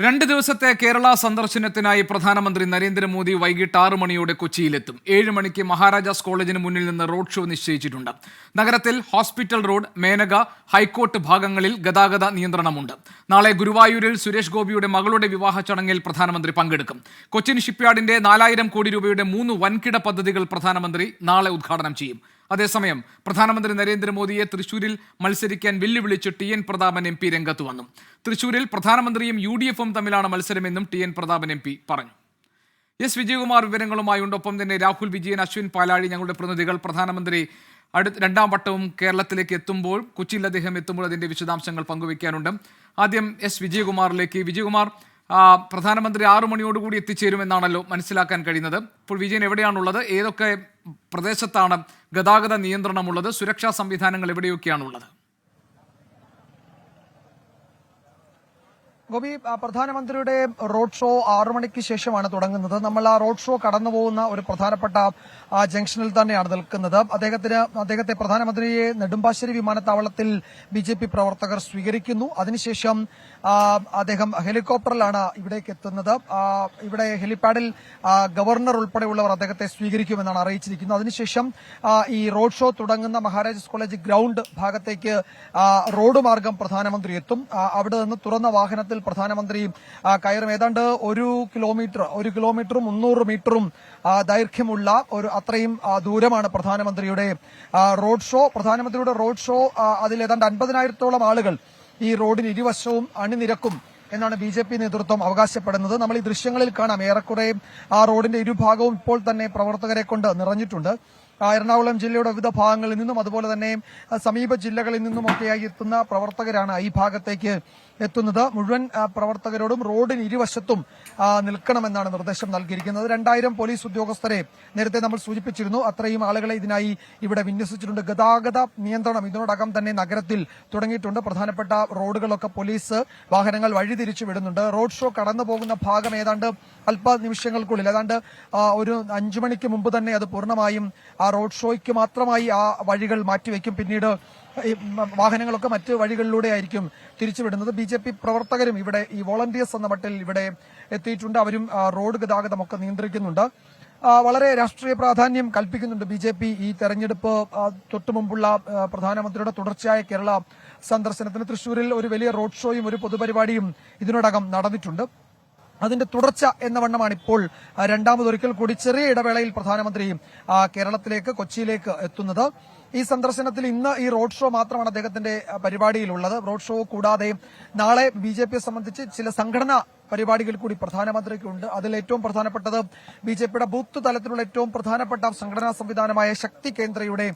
2 ദിവസത്തെ കേരള സന്ദർശനത്തിനായി പ്രധാനമന്ത്രി നരേന്ദ്രമോദി വൈകിട്ട് 6 മണിയോടെ കൊച്ചിയിലെത്തും. 7 മണിക്ക് മഹാരാജാസ് കോളേജിന് മുന്നിൽ നിന്ന് റോഡ് ഷോ നിശ്ചയിച്ചിട്ടുണ്ട്. നഗരത്തിൽ ഹോസ്പിറ്റൽ റോഡ്, മേനക, ഹൈക്കോർട്ട് ഭാഗങ്ങളിൽ ഗതാഗത നിയന്ത്രണമുണ്ട്. നാളെ ഗുരുവായൂരിൽ സുരേഷ് ഗോപിയുടെ മകളുടെ വിവാഹ ചടങ്ങിൽ പ്രധാനമന്ത്രി പങ്കെടുക്കും. കൊച്ചിൻ ഷിപ്പ്യാർഡിന്റെ 4000 കോടി രൂപയുടെ 3 വൻകിട പദ്ധതികൾ പ്രധാനമന്ത്രി നാളെ ഉദ്ഘാടനം ചെയ്യും. അതേസമയം പ്രധാനമന്ത്രി നരേന്ദ്രമോദിയെ തൃശൂരിൽ മത്സരിക്കാൻ വെല്ലുവിളിച്ച് TN പ്രതാപൻ MP രംഗത്ത് വന്നു. തൃശൂരിൽ പ്രധാനമന്ത്രിയും UDF-ഉം തമ്മിലാണ് മത്സരമെന്നും TN പ്രതാപൻ MP പറഞ്ഞു. S. വിജയകുമാർ വിവരങ്ങളുമായുണ്ട്. ഒപ്പം തന്നെ രാഹുൽ വിജയൻ, അശ്വിൻ പാലാഴി ഞങ്ങളുടെ പ്രതിനിധികൾ. പ്രധാനമന്ത്രി രണ്ടാം വട്ടവും കേരളത്തിലേക്ക് എത്തുമ്പോൾ, കൊച്ചിയിൽ അദ്ദേഹം എത്തുമ്പോൾ അതിന്റെ വിശദാംശങ്ങൾ പങ്കുവയ്ക്കാനുണ്ട്. ആദ്യം S. വിജയകുമാറിലേക്ക്. വിജയകുമാർ, പ്രധാനമന്ത്രി 6 മണിയോടുകൂടി എത്തിച്ചേരുമെന്നാണല്ലോ മനസ്സിലാക്കാൻ കഴിയുന്നത്. ഇപ്പോൾ വിജയൻ എവിടെയാണുള്ളത്? ഏതൊക്കെ പ്രദേശത്താണ് ഗതാഗത നിയന്ത്രണമുള്ളത്? സുരക്ഷാ സംവിധാനങ്ങൾ എവിടെയൊക്കെയാണുള്ളത്? ഗോപി, പ്രധാനമന്ത്രിയുടെ റോഡ് ഷോ 6 മണിക്ക് ശേഷമാണ് തുടങ്ങുന്നത്. നമ്മൾ ആ റോഡ് ഷോ കടന്നു പോകുന്ന ഒരു പ്രധാനപ്പെട്ട ജംഗ്ഷനിൽ തന്നെയാണ് നിൽക്കുന്നത്. അദ്ദേഹത്തെ പ്രധാനമന്ത്രിയെ നെടുമ്പാശ്ശേരി വിമാനത്താവളത്തിൽ BJP പ്രവർത്തകർ സ്വീകരിക്കുന്നു. അതിനുശേഷം അദ്ദേഹം ഹെലികോപ്റ്ററിലാണ് ഇവിടേക്ക് എത്തുന്നത്. ഇവിടെ ഹെലിപാഡിൽ ഗവർണർ ഉൾപ്പെടെയുള്ളവർ അദ്ദേഹത്തെ സ്വീകരിക്കുമെന്നാണ് അറിയിച്ചിരിക്കുന്നത്. അതിനുശേഷം ഈ റോഡ് ഷോ തുടങ്ങുന്ന മഹാരാജാസ് കോളേജ് ഗ്രൗണ്ട് ഭാഗത്തേക്ക് റോഡ് മാർഗം പ്രധാനമന്ത്രി എത്തും. അവിടെ നിന്ന് തുറന്ന വാഹനത്തിൽ പ്രധാനമന്ത്രി കയറും. ഏതാണ്ട് 1 കിലോമീറ്ററും 300 മീറ്ററും ദൈർഘ്യമുള്ള അത്രയും ദൂരമാണ് പ്രധാനമന്ത്രിയുടെ റോഡ് ഷോ. പ്രധാനമന്ത്രിയുടെ റോഡ് ഷോ അതിൽ ഏതാണ്ട് 50,000-ഓളം ആളുകൾ ഈ റോഡിന് ഇരുവശവും അണിനിരക്കും എന്നാണ് BJP നേതൃത്വം അവകാശപ്പെടുന്നത്. നമ്മൾ ഈ ദൃശ്യങ്ങളിൽ കാണാം, ഏറെക്കുറെ ആ റോഡിന്റെ ഇരുഭാഗവും ഇപ്പോൾ തന്നെ പ്രവർത്തകരെ കൊണ്ട് നിറഞ്ഞിട്ടുണ്ട്. എറണാകുളം ജില്ലയുടെ വിവിധ ഭാഗങ്ങളിൽ നിന്നും അതുപോലെ തന്നെ സമീപ ജില്ലകളിൽ നിന്നുമൊക്കെയായി എത്തുന്ന പ്രവർത്തകരാണ് ഈ ഭാഗത്തേക്ക് എത്തുന്നത്. മുഴുവൻ പ്രവർത്തകരോടും റോഡിന് ഇരുവശത്തും നിൽക്കണമെന്നാണ് നിർദ്ദേശം നൽകിയിരിക്കുന്നത്. 2000 പോലീസ് ഉദ്യോഗസ്ഥരെ നേരത്തെ നമ്മൾ സൂചിപ്പിച്ചിരുന്നു. അത്രയും ആളുകളെ ഇതിനായി ഇവിടെ വിന്യസിച്ചിട്ടുണ്ട്. ഗതാഗത നിയന്ത്രണം ഇതിനോടകം തന്നെ നഗരത്തിൽ തുടങ്ങിയിട്ടുണ്ട്. പ്രധാനപ്പെട്ട റോഡുകളൊക്കെ പോലീസ് വാഹനങ്ങൾ വഴിതിരിച്ചു വിടുന്നുണ്ട്. റോഡ് ഷോ കടന്നു പോകുന്ന ഭാഗം ഏതാണ്ട് അല്പനിമിഷങ്ങൾക്കുള്ളിൽ, ഏതാണ്ട് ഒരു 5 മണിക്ക് മുമ്പ് തന്നെ അത് പൂർണ്ണമായും ആ റോഡ് ഷോയ്ക്ക് മാത്രമായി ആ വഴികൾ മാറ്റിവെക്കും. പിന്നീട് വാഹനങ്ങളൊക്കെ മറ്റ് വഴികളിലൂടെ ആയിരിക്കും തിരിച്ചുവിടുന്നത്. BJP പ്രവർത്തകരും ഇവിടെ ഈ വോളണ്ടിയേഴ്സ് എന്ന മട്ടിൽ ഇവിടെ എത്തിയിട്ടുണ്ട്. അവരും റോഡ് ഗതാഗതമൊക്കെ നിയന്ത്രിക്കുന്നുണ്ട്. വളരെ രാഷ്ട്രീയ പ്രാധാന്യം കൽപ്പിക്കുന്നുണ്ട് BJP ഈ തെരഞ്ഞെടുപ്പ് തൊട്ടുമുമ്പുള്ള പ്രധാനമന്ത്രിയുടെ തുടർച്ചയായ കേരള സന്ദർശനത്തിന്. തൃശൂരിൽ ഒരു വലിയ റോഡ് ഷോയും ഒരു പൊതുപരിപാടിയും ഇതിനോടകം നടന്നിട്ടുണ്ട്. അതിന്റെ തുടർച്ച എന്ന വണ്ണമാണ് ഇപ്പോൾ രണ്ടാമതൊരിക്കൽ കൂടി ചെറിയ ഇടവേളയിൽ പ്രധാനമന്ത്രി കേരളത്തിലേക്ക്, കൊച്ചിയിലേക്ക് എത്തുന്നത്. ഈ സന്ദർശനത്തിൽ ഇന്ന് ഈ റോഡ് ഷോ മാത്രമാണ് അദ്ദേഹത്തിന്റെ പരിപാടിയിലുള്ളത്. റോഡ് ഷോ കൂടാതെ നാളെ BJPയെ സംബന്ധിച്ച് ചില സംഘടനാ പരിപാടികൾ കൂടി പ്രധാനമന്ത്രിക്കുണ്ട്. അതിൽ ഏറ്റവും പ്രധാനപ്പെട്ടത് BJPയുടെ ബൂത്ത് തലത്തിലുള്ള ഏറ്റവും പ്രധാനപ്പെട്ട സംഘടനാ സംവിധാനമായ ശക്തി കേന്ദ്രയുടെ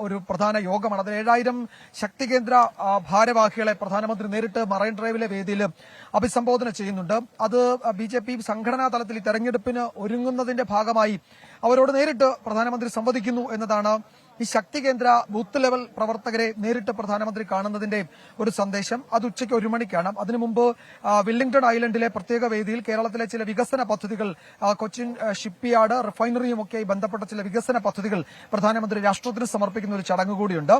ഒരു പ്രധാന യോഗമാണ്. അതിൽ 7000 ശക്തി കേന്ദ്ര ഭാരവാഹികളെ പ്രധാനമന്ത്രി നേരിട്ട് മറൈൻ ഡ്രൈവിലെ വേദിയിൽ അഭിസംബോധന ചെയ്യുന്നുണ്ട്. അത് BJP സംഘടനാ തലത്തിൽ ഈ തെരഞ്ഞെടുപ്പിന് ഒരുങ്ങുന്നതിന്റെ ഭാഗമായി അവരോട് നേരിട്ട് പ്രധാനമന്ത്രി സംവദിക്കുന്നു എന്നതാണ് ഈ ശക്തി കേന്ദ്ര ബൂത്ത് ലെവൽ പ്രവർത്തകരെ നേരിട്ട് പ്രധാനമന്ത്രി കാണുന്നതിന്റെ ഒരു സന്ദേശം. അത് ഉച്ചയ്ക്ക് 1 മണിക്കാണ്. അതിനു മുമ്പ് വില്ലിംഗ്ടൺ ഐലൻഡിലെ പ്രത്യേക വേദിയിൽ കേരളത്തിലെ ചില വികസന പദ്ധതികൾ, കൊച്ചിൻ ഷിപ്പ്യാർഡ്, റിഫൈനറിയുമൊക്കെയായി ബന്ധപ്പെട്ട ചില വികസന പദ്ധതികൾ പ്രധാനമന്ത്രി രാഷ്ട്രത്തിന് സമർപ്പിക്കുന്ന ഒരു ചടങ്ങ് കൂടിയുണ്ട്.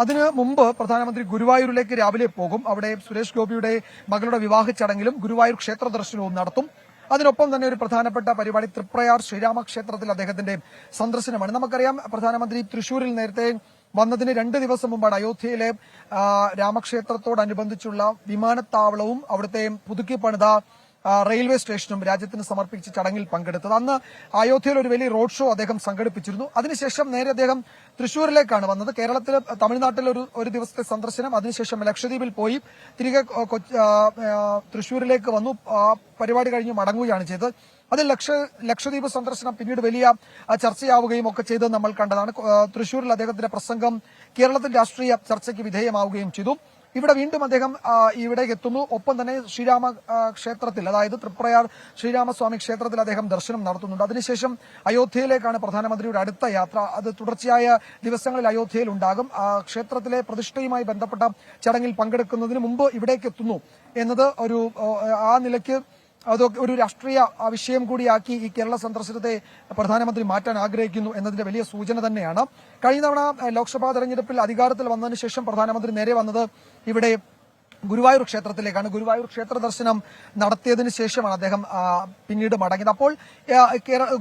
അതിന് മുമ്പ് പ്രധാനമന്ത്രി ഗുരുവായൂരിലേക്ക് രാവിലെ പോകും. അവിടെ സുരേഷ് ഗോപിയുടെ മകളുടെ വിവാഹ ചടങ്ങിലും ഗുരുവായൂർ ക്ഷേത്ര ദർശനവും നടത്തും. അതിനൊപ്പം തന്നെ ഒരു പ്രധാനപ്പെട്ട പരിപാടി തൃപ്രയാർ ശ്രീരാമക്ഷേത്രത്തിൽ അദ്ദേഹത്തിന്റെ സന്ദർശനമാണ്. നമുക്കറിയാം, പ്രധാനമന്ത്രി തൃശൂരിൽ നേരത്തെ വന്നതിന് 2 ദിവസം മുമ്പാണ് അയോധ്യയിലെ രാമക്ഷേത്രത്തോടനുബന്ധിച്ചുള്ള വിമാനത്താവളവും അവിടുത്തെ പുതുക്കി പണിത റെയിൽവേ സ്റ്റേഷനും രാജ്യത്തിന് സമർപ്പിച്ച ചടങ്ങിൽ പങ്കെടുത്തത്. അന്ന് അയോധ്യയിൽ ഒരു വലിയ റോഡ് ഷോ അദ്ദേഹം സംഘടിപ്പിച്ചിരുന്നു. അതിനുശേഷം നേരെ അദ്ദേഹം തൃശൂരിലേക്കാണ് വന്നത്. കേരളത്തിൽ, തമിഴ്നാട്ടിൽ ഒരു ദിവസത്തെ സന്ദർശനം, അതിനുശേഷം ലക്ഷദ്വീപിൽ പോയി തിരികെ തൃശൂരിലേക്ക് വന്നു. പരിപാടി കഴിഞ്ഞ് മടങ്ങുകയാണ് ചെയ്തത്. അതിൽ ലക്ഷദ്വീപ് സന്ദർശനം പിന്നീട് വലിയ ചർച്ചയാവുകയും ഒക്കെ ചെയ്തത് നമ്മൾ കണ്ടതാണ്. തൃശൂരിൽ അദ്ദേഹത്തിന്റെ പ്രസംഗം കേരളത്തിൽ രാഷ്ട്രീയ ചർച്ചയ്ക്ക് വിധേയമാവുകയും ചെയ്തു. ഇവിടെ വീണ്ടും അദ്ദേഹം ഇവിടേക്ക് എത്തുന്നു. ഒപ്പം തന്നെ ശ്രീരാമ ക്ഷേത്രത്തിൽ, അതായത് തൃപ്രയാർ ശ്രീരാമസ്വാമി ക്ഷേത്രത്തിൽ അദ്ദേഹം ദർശനം നടത്തുന്നുണ്ട്. അതിനുശേഷം അയോധ്യയിലേക്കാണ് പ്രധാനമന്ത്രിയുടെ അടുത്ത യാത്ര. അത് തുടർച്ചയായ ദിവസങ്ങളിൽ അയോധ്യയിൽ ഉണ്ടാകും. ക്ഷേത്രത്തിലെ പ്രതിഷ്ഠയുമായി ബന്ധപ്പെട്ട ചടങ്ങിൽ പങ്കെടുക്കുന്നതിന് മുമ്പ് ഇവിടേക്ക് എത്തുന്നു എന്നത് ആ നിലയ്ക്ക് അതൊക്കെ ഒരു രാഷ്ട്രീയ വിഷയം കൂടിയാക്കി ഈ കേരള സന്ദർശനത്തെ പ്രധാനമന്ത്രി മാറ്റാൻ ആഗ്രഹിക്കുന്നു എന്നതിന്റെ വലിയ സൂചന തന്നെയാണ്. കഴിഞ്ഞ തവണ ലോക്സഭാ തെരഞ്ഞെടുപ്പിൽ അധികാരത്തിൽ വന്നതിന് ശേഷം പ്രധാനമന്ത്രി നേരെ വന്നത് ഇവിടെ ഗുരുവായൂർ ക്ഷേത്രത്തിലേക്കാണ്. ഗുരുവായൂർ ക്ഷേത്ര ദർശനം നടത്തിയതിനു ശേഷമാണ് അദ്ദേഹം പിന്നീട് മടങ്ങിയത്. അപ്പോൾ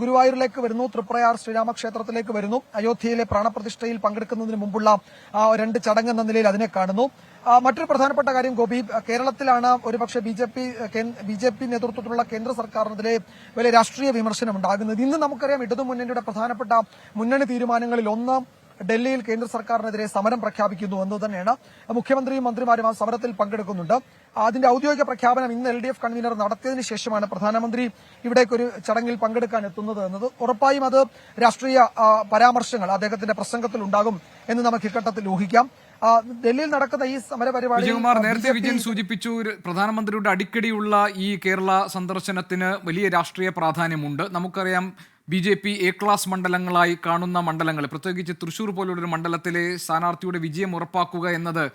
ഗുരുവായൂരിലേക്ക് വരുന്നു, തൃപ്രയാർ ശ്രീരാമക്ഷേത്രത്തിലേക്ക് വരുന്നു. അയോധ്യയിലെ പ്രാണപ്രതിഷ്ഠയിൽ പങ്കെടുക്കുന്നതിന് മുമ്പുള്ള 2 ചടങ്ങ് എന്ന നിലയിൽ അതിനെ കാണുന്നു. മറ്റൊരു പ്രധാനപ്പെട്ട കാര്യം ഗോപി, കേരളത്തിലാണ് ഒരുപക്ഷെ ബി ജെ പി നേതൃത്വത്തിലുള്ള കേന്ദ്ര സർക്കാരിനെതിരെ വലിയ രാഷ്ട്രീയ വിമർശനം ഉണ്ടാകുന്നത്. ഇന്ന് നമുക്കറിയാം ഇടതുമുന്നണിയുടെ പ്രധാനപ്പെട്ട മുന്നണി തീരുമാനങ്ങളിൽ ഒന്ന് ഡൽഹിയിൽ കേന്ദ്ര സർക്കാരിനെതിരെ സമരം പ്രഖ്യാപിക്കുന്നു എന്ന് തന്നെയാണ്. മുഖ്യമന്ത്രിയും മന്ത്രിമാരും ആ സമരത്തിൽ പങ്കെടുക്കുന്നുണ്ട്. അതിന്റെ ഔദ്യോഗിക പ്രഖ്യാപനം ഇന്ന് LDF കൺവീനർ നടത്തിയതിനു ശേഷമാണ് പ്രധാനമന്ത്രി ഇവിടേക്കൊരു ചടങ്ങിൽ പങ്കെടുക്കാൻ എത്തുന്നത് എന്നത്. ഉറപ്പായും അത് രാഷ്ട്രീയ പരാമർശങ്ങൾ അദ്ദേഹത്തിന്റെ പ്രസംഗത്തിൽ ഉണ്ടാകും എന്ന് നമുക്ക് ഇക്കട്ടത്തിൽ ഊഹിക്കാം. ഡൽഹിയിൽ നടക്കുന്ന ഈ സമരപരിപാടി വിജയകുമാർ, നേരത്തെ വിജയൻ സൂചിപ്പിച്ചു, പ്രധാനമന്ത്രിയുടെ അടിക്കടിയുള്ള ഈ കേരള സന്ദർശനത്തിന് വലിയ രാഷ്ട്രീയ പ്രാധാന്യമുണ്ട്. നമുക്കറിയാം BJP A ക്ലാസ് മണ്ഡലങ്ങളായി കാണുന്ന മണ്ഡലങ്ങൾ, പ്രത്യേകിച്ച് തൃശൂർ പോലുള്ളൊരു മണ്ഡലത്തിലെ സ്ഥാനാർത്ഥിയുടെ വിജയം ഉറപ്പാക്കുക എന്നത്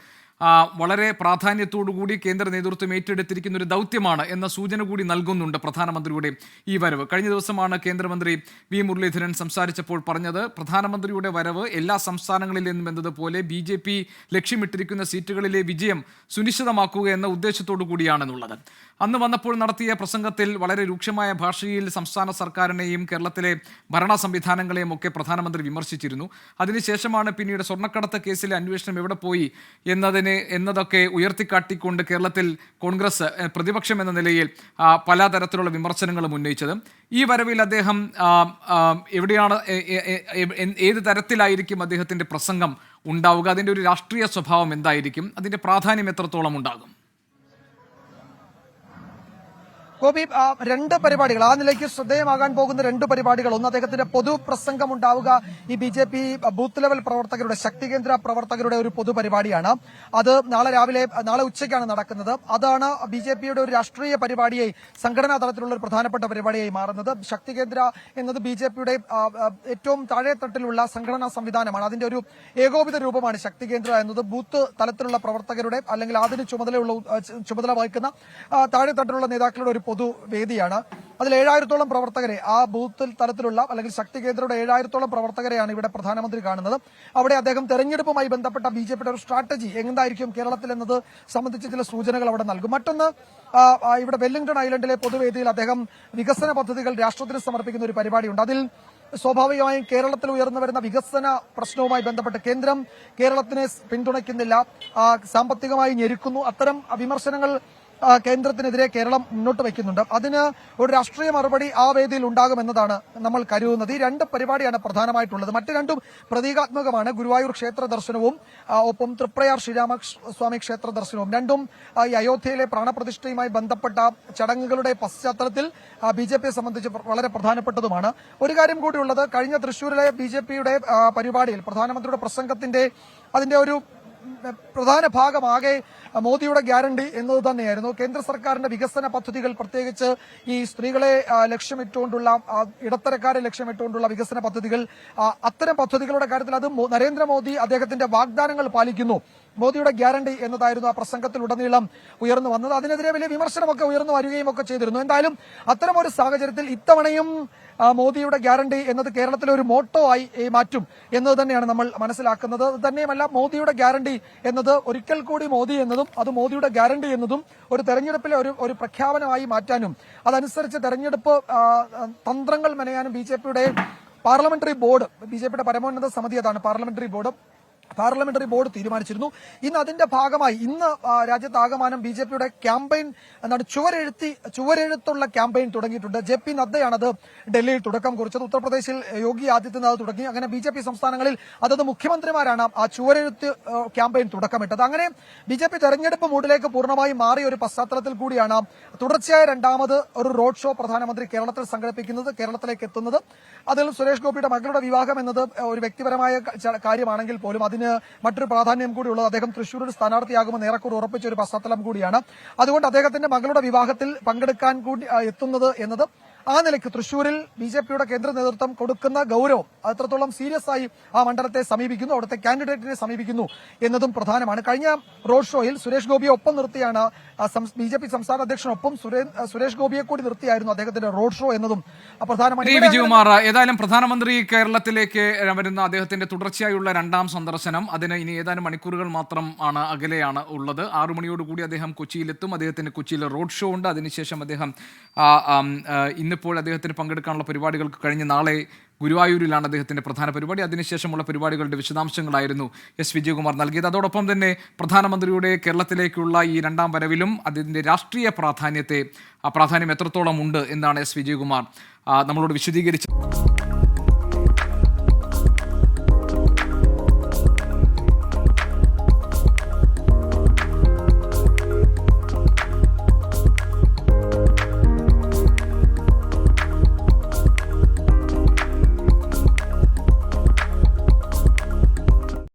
വളരെ പ്രാധാന്യത്തോടുകൂടി കേന്ദ്ര നേതൃത്വം ഏറ്റെടുത്തിരിക്കുന്ന ഒരു ദൗത്യമാണ് എന്ന സൂചന കൂടി നൽകുന്നുണ്ട് പ്രധാനമന്ത്രിയുടെ ഈ വരവ്. കഴിഞ്ഞ ദിവസമാണ് കേന്ദ്രമന്ത്രി വി മുരളീധരൻ സംസാരിച്ചപ്പോൾ പറഞ്ഞത്, പ്രധാനമന്ത്രിയുടെ വരവ് എല്ലാ സംസ്ഥാനങ്ങളിൽ നിന്നും എന്നതുപോലെ BJP ലക്ഷ്യമിട്ടിരിക്കുന്ന സീറ്റുകളിലെ വിജയം സുനിശ്ചിതമാക്കുക എന്ന ഉദ്ദേശത്തോടു കൂടിയാണെന്നുള്ളത്. അന്ന് വന്നപ്പോൾ നടത്തിയ പ്രസംഗത്തിൽ വളരെ രൂക്ഷമായ ഭാഷയിൽ സംസ്ഥാന സർക്കാരിനെയും കേരളത്തിലെ ഭരണ സംവിധാനങ്ങളെയും ഒക്കെ പ്രധാനമന്ത്രി വിമർശിച്ചിരുന്നു. അതിനുശേഷമാണ് പിന്നീട് സ്വർണ്ണക്കടത്ത് കേസിലെ അന്വേഷണം എവിടെ പോയി എന്നതൊക്കെ ഉയർത്തിക്കാട്ടിക്കൊണ്ട് കേരളത്തിൽ കോൺഗ്രസ് പ്രതിപക്ഷം എന്ന നിലയിൽ പലതരത്തിലുള്ള വിമർശനങ്ങളും ഉന്നയിച്ചത്. ഈ വരവിൽ അദ്ദേഹം എവിടെയാണ്, ഏത് തരത്തിലായിരിക്കും അദ്ദേഹത്തിന്റെ പ്രസംഗം ഉണ്ടാവുക? അതിന്റെ ഒരു രാഷ്ട്രീയ സ്വഭാവം എന്തായിരിക്കും? അതിന്റെ പ്രാധാന്യം എത്രത്തോളം ഉണ്ടാകും? ഗോപി, 2 പരിപാടികൾ, ആ നിലയ്ക്ക് ശ്രദ്ധേയമാകാൻ പോകുന്ന 2 പരിപാടികൾ. ഒന്ന്, അദ്ദേഹത്തിന്റെ പൊതുപ്രസംഗം ഉണ്ടാവുക ഈ BJP ബൂത്ത് ലെവൽ പ്രവർത്തകരുടെ, ശക്തി കേന്ദ്ര പ്രവർത്തകരുടെ ഒരു പൊതുപരിപാടിയാണ്. അത് നാളെ ഉച്ചയ്ക്കാണ് നടക്കുന്നത്. അതാണ് BJPയുടെ ഒരു രാഷ്ട്രീയ പരിപാടിയായി, സംഘടനാ തലത്തിലുള്ള ഒരു പ്രധാനപ്പെട്ട പരിപാടിയായി മാറുന്നത്. ശക്തി കേന്ദ്ര എന്നത് BJPയുടെ ഏറ്റവും താഴെത്തട്ടിലുള്ള സംഘടനാ സംവിധാനമാണ്. അതിന്റെ ഒരു ഏകോപിത രൂപമാണ് ശക്തി കേന്ദ്ര എന്നത്. ബൂത്ത് തലത്തിലുള്ള പ്രവർത്തകരുടെ അല്ലെങ്കിൽ അതിന് ചുമതല വഹിക്കുന്ന താഴെത്തട്ടിലുള്ള നേതാക്കളുടെ ഒരു പൊതുവേദിയാണ്. അതിൽ 7000-ഓളം പ്രവർത്തകരെ, ആ ബൂത്ത് തലത്തിലുള്ള അല്ലെങ്കിൽ ശക്തി കേന്ദ്രയുടെ 7000-ഓളം പ്രവർത്തകരെയാണ് ഇവിടെ പ്രധാനമന്ത്രി കാണുന്നത്. അവിടെ അദ്ദേഹം തെരഞ്ഞെടുപ്പുമായി ബന്ധപ്പെട്ട BJPയുടെ ഒരു സ്ട്രാറ്റജി എന്തായിരിക്കും കേരളത്തിൽ എന്നത് സംബന്ധിച്ച് ചില സൂചനകൾ അവിടെ നൽകും. മറ്റൊന്ന്, ഇവിടെ വെല്ലിംഗ്ടൺ ഐലൻഡിലെ പൊതുവേദിയിൽ അദ്ദേഹം വികസന പദ്ധതികൾ രാഷ്ട്രത്തിന് സമർപ്പിക്കുന്ന ഒരു പരിപാടിയുണ്ട്. അതിൽ സ്വാഭാവികമായും കേരളത്തിൽ ഉയർന്നു വരുന്ന വികസന പ്രശ്നവുമായി ബന്ധപ്പെട്ട് കേന്ദ്രം കേരളത്തിനെ പിന്തുണയ്ക്കുന്നില്ല, സാമ്പത്തികമായി ഞെരുക്കുന്നു, അത്തരം വിമർശനങ്ങൾ കേന്ദ്രത്തിനെതിരെ കേരളം മുന്നോട്ട് വയ്ക്കുന്നുണ്ട്. അതിന് ഒരു രാഷ്ട്രീയ മറുപടി ആ വേദിയിൽ ഉണ്ടാകുമെന്നതാണ് നമ്മൾ കരുതുന്നത്. ഈ 2 പരിപാടിയാണ് പ്രധാനമായിട്ടുള്ളത്. മറ്റ് 2 പ്രതീകാത്മകമാണ്. ഗുരുവായൂർ ക്ഷേത്ര ദർശനവും ഒപ്പം തൃപ്രയാർ ശ്രീരാമസ്വാമി ക്ഷേത്ര ദർശനവും. 2ഉം ഈ അയോധ്യയിലെ പ്രാണപ്രതിഷ്ഠയുമായി ബന്ധപ്പെട്ട ചടങ്ങുകളുടെ പശ്ചാത്തലത്തിൽ BJPയെ സംബന്ധിച്ച് വളരെ പ്രധാനപ്പെട്ടതുമാണ്. ഒരു കാര്യം കൂടിയുള്ളത്, കഴിഞ്ഞ തൃശൂരിലെ BJPയുടെ പരിപാടിയിൽ പ്രധാനമന്ത്രിയുടെ പ്രസംഗത്തിന്റെ അതിന്റെ ഒരു പ്രധാന ഭാഗമാകെ മോദിയുടെ ഗ്യാരണ്ടി എന്നത് തന്നെയായിരുന്നു. കേന്ദ്ര സർക്കാരിന്റെ വികസന പദ്ധതികൾ, പ്രത്യേകിച്ച് ഈ സ്ത്രീകളെ ലക്ഷ്യമിട്ടുകൊണ്ടുള്ള, ഇടത്തരക്കാരെ ലക്ഷ്യമിട്ടുകൊണ്ടുള്ള വികസന പദ്ധതികൾ, അത്തരം പദ്ധതികളുടെ കാര്യത്തിൽ അത് നരേന്ദ്രമോദി അദ്ദേഹത്തിന്റെ വാഗ്ദാനങ്ങൾ പാലിക്കുന്നു, മോദിയുടെ ഗ്യാരണ്ടി എന്നതായിരുന്നു ആ പ്രസംഗത്തിൽ ഉടനീളം ഉയർന്നു വന്നത്. അതിനെതിരെ വലിയ വിമർശനമൊക്കെ ഉയർന്നു വരികയും ഒക്കെ ചെയ്തിരുന്നു. എന്തായാലും അത്തരമൊരു സാഹചര്യത്തിൽ ഇത്തവണയും മോദിയുടെ ഗ്യാരണ്ടി എന്നത് കേരളത്തിലെ ഒരു മോട്ടോ ആയി മാറ്റും എന്നത് തന്നെയാണ് നമ്മൾ മനസ്സിലാക്കുന്നത്. തന്നെയുമല്ല, മോദിയുടെ ഗ്യാരണ്ടി എന്നത് ഒരിക്കൽ കൂടി മോദി എന്നതും അത് മോദിയുടെ ഗ്യാരണ്ടി എന്നതും ഒരു തെരഞ്ഞെടുപ്പിലെ ഒരു പ്രഖ്യാപനമായി മാറ്റാനും അതനുസരിച്ച് തെരഞ്ഞെടുപ്പ് തന്ത്രങ്ങൾ മെനയാനും BJPയുടെ പാർലമെന്ററി ബോർഡ്, BJPയുടെ പരമോന്നത സമിതി അതാണ് പാർലമെന്ററി ബോർഡ് തീരുമാനിച്ചിരുന്നു. ഇന്ന് അതിന്റെ ഭാഗമായി ഇന്ന് രാജ്യത്താകമാനം BJPയുടെ ക്യാമ്പയിൻ എന്താണ്, ചുവരെഴുത്തുള്ള ക്യാമ്പയിൻ തുടങ്ങിയിട്ടുണ്ട്. JP നദ്ദയാണത് ഡൽഹിയിൽ തുടക്കം കുറിച്ചത്. ഉത്തർപ്രദേശിൽ യോഗി ആദിത്യനാഥ് തുടങ്ങി. അങ്ങനെ BJP സംസ്ഥാനങ്ങളിൽ അതത് മുഖ്യമന്ത്രിമാരാണ് ആ ചുവരെഴുത്ത് ക്യാമ്പയിൻ തുടക്കമിട്ടത്. അങ്ങനെ BJP തെരഞ്ഞെടുപ്പ് മൂഡിലേക്ക് പൂർണ്ണമായി മാറിയ ഒരു പശ്ചാത്തലത്തിൽ കൂടിയാണ് തുടർച്ചയായ 2ാമത് ഒരു റോഡ് ഷോ പ്രധാനമന്ത്രി കേരളത്തിൽ സംഘടിപ്പിക്കുന്നത്, കേരളത്തിലേക്ക് എത്തുന്നത്. അതിൽ സുരേഷ് ഗോപിയുടെ മകളുടെ വിവാഹം എന്നത് ഒരു വ്യക്തിപരമായ കാര്യമാണെങ്കിൽ പോലും അതിന് മറ്റൊരു പ്രാധാന്യം കൂടിയുള്ളത് അദ്ദേഹം തൃശ്ശൂരിൽ സ്ഥാനാർത്ഥിയാകുമെന്ന് ഏറെക്കുറെ ഉറപ്പിച്ച ഒരു പശ്ചാത്തലം കൂടിയാണ്. അതുകൊണ്ട് അദ്ദേഹത്തിന്റെ മകളുടെ വിവാഹത്തിൽ പങ്കെടുക്കാൻ കൂടി എത്തുന്നത് എന്നത് ആ നിലയ്ക്ക് തൃശ്ശൂരിൽ BJPയുടെ കേന്ദ്ര നേതൃത്വം കൊടുക്കുന്ന ഗൗരവം അത്രത്തോളം സീരിയസ് ആയി ആ മണ്ഡലത്തെ സമീപിക്കുന്നു, അവിടുത്തെ കാൻഡിഡേറ്റിനെ സമീപിക്കുന്നു എന്നതും പ്രധാനമാണ്. കഴിഞ്ഞ റോഡ് ഷോയിൽ സുരേഷ് ഗോപിയെ ഒപ്പം നിർത്തിയാണ് BJP സംസ്ഥാന അധ്യക്ഷനൊപ്പം സുരേഷ് ഗോപിയെ കൂടി നിർത്തിയായിരുന്നു അദ്ദേഹത്തിന്റെ റോഡ് ഷോ എന്നതും പ്രധാനമാണ്. വിജയകുമാർ, ഏതായാലും പ്രധാനമന്ത്രി കേരളത്തിലേക്ക് വരുന്ന അദ്ദേഹത്തിന്റെ തുടർച്ചയായുള്ള രണ്ടാം സന്ദർശനം അതിന് ഇനി ഏതാനും മണിക്കൂറുകൾ മാത്രം അകലെയാണ് ഉള്ളത്. 6 മണിയോടുകൂടി അദ്ദേഹം കൊച്ചിയിലെത്തും. അദ്ദേഹത്തിന് കൊച്ചിയിൽ റോഡ് ഷോ ഉണ്ട്. അതിനുശേഷം അദ്ദേഹം ഇന്നിപ്പോൾ അദ്ദേഹത്തിന് പങ്കെടുക്കാനുള്ള പരിപാടികൾക്ക് കഴിഞ്ഞ് നാളെ ഗുരുവായൂരിലാണ് അദ്ദേഹത്തിന്റെ പ്രധാന പരിപാടി. അതിനുശേഷമുള്ള പരിപാടികളുടെ വിശദാംശങ്ങളായിരുന്നു വിജയകുമാർ നൽകിയത്. അതോടൊപ്പം തന്നെ പ്രധാനമന്ത്രിയുടെ കേരളത്തിലേക്കുള്ള ഈ രണ്ടാം വരവിലും അതിന്റെ രാഷ്ട്രീയ പ്രാധാന്യം എത്രത്തോളം ഉണ്ട് എന്നാണ് വിജയകുമാർ നമ്മളോട് വിശദീകരിച്ചത്.